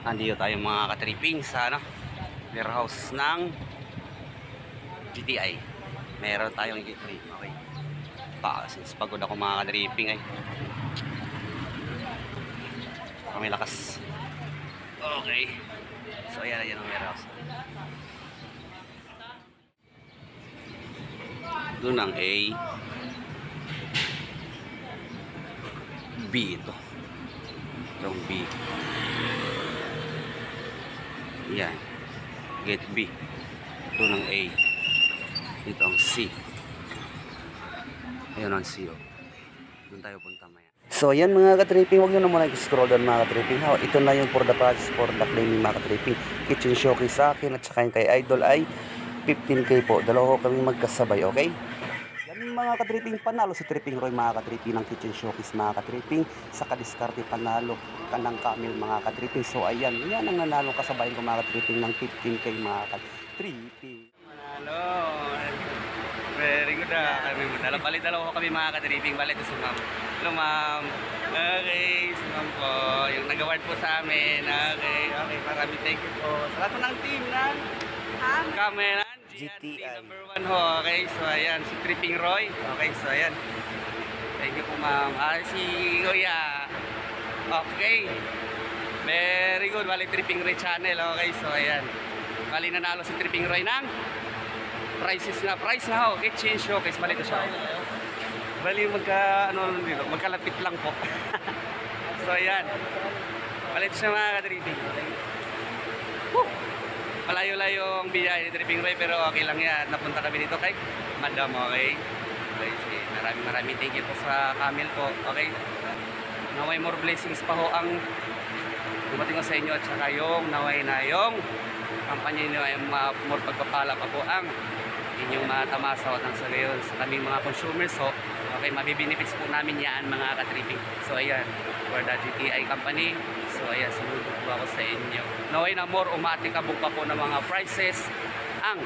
Andito tayo mga katripping sa warehouse ng GTI. Meron tayong i-trip. Okay. Since pagod ako mga katripping ay. May lakas. Okay. So ayan ang warehouse. Doon ang A. B ito. Itong B. Yan. Gate B. Doon ang A. Dito ang C. Ayun ang C. Oh. Doon tayo punta maya. So ayan mga katripping, huwag nyo na muna i-scroll down mga katripping. Ito na yung for the price, for the claiming mga katripping. Kitchen showcase sa akin at saka yung kay Idol ay 15k po. Dalawa ko kami magkasabay, okay? Yan mga katripping, panalo si Tripping Roy mga katripping ng kitchen showcase mga katripping. Sa kadiskarte panalo ka ng Camel mga katripping. So ayan, yan ang nanalo kasabay ko mga katripping ng 15k mga katripping. Manalo! Very good kami madala. Bali dalawa kami mga katripping. Bali ito si ma'am. Hello ma'am. Okay, si ma'am po. Yung nag-award po sa amin. Okay, maraming thank you po. Sa lahat ng team ng Camel GTI number 1 ho. Okay, so ayan si Tripping Roy. Okay, so ayan. Thank you po ma'am. Si Kuya. Okay. Very good. Bali Tripping Roy channel. Okay, so ayan. Bali nanalo si Tripping Roy ng price na ho. Kitchen showcase. Bali ito siya. Bali magkalapit lang po. So ayan. Bali ito siya mga katripping. Malayo-layo ang biyahe ni Tripping Roy pero okay lang yan. Napunta kami dito kay Madam, okay? Okay, sige. Maraming thank you po sa Camel po, okay? Naway more blessings pa ho ang dumating ko sa inyo at saka yung naway na yung kampanya nyo ay more pagpapala pa po ang inyong mga tamasa at sa gayon sa kaming mga consumers so okay, mabibinefits po namin yan mga katripping. So ayan, for the GTI company. So ayan, sunod po ako sa inyo. Naway na more umatikabog pa po ng mga prices ang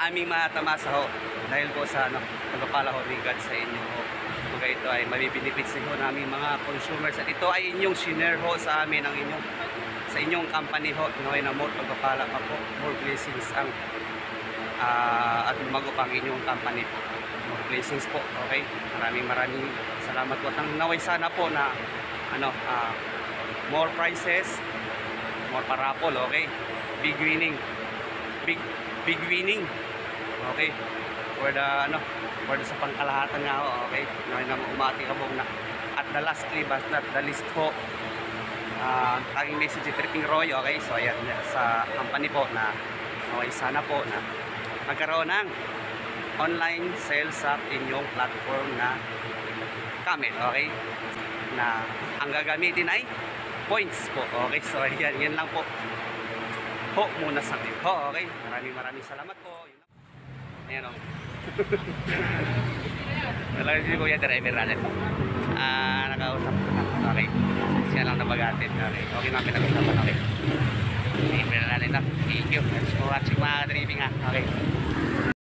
aming mga tamasa ho dahil po sa pagpapala ho regard sa inyo ho. Kung ito ay mabibinefits ho namin mga consumers at ito ay inyong share ho sa amin ang sa inyong company ho. Naway na more pagpapala pa po, more blessings ang at lumago pang inyong company po. More blessings po, okay? Maraming salamat po. At naway sana po na more prizes, more parapol, okay? Big winning. Big winning. Okay? For the sa pangkalahatan nga ho, okay? Naway na umati kabog na. At the lastly but not the least po, taging message si Tripping Roy, okay? So ayan, sa company po na naway sana po na magkaroon ng online sales sa inyong platform na Camel, okay? Na ang gagamitin ay points po, okay? So yan lang po. Ho muna sa akin. Ho, okay? Maraming salamat po. Ayan o. Talagang si Kuya driver natin. Nakausap ko na. Okay. Siya lang na mag-atid. Okay na pinag-usapan. Okay. Hindi na natin na. Thank you. Thanks for watching mga ka-driving ha. Okay.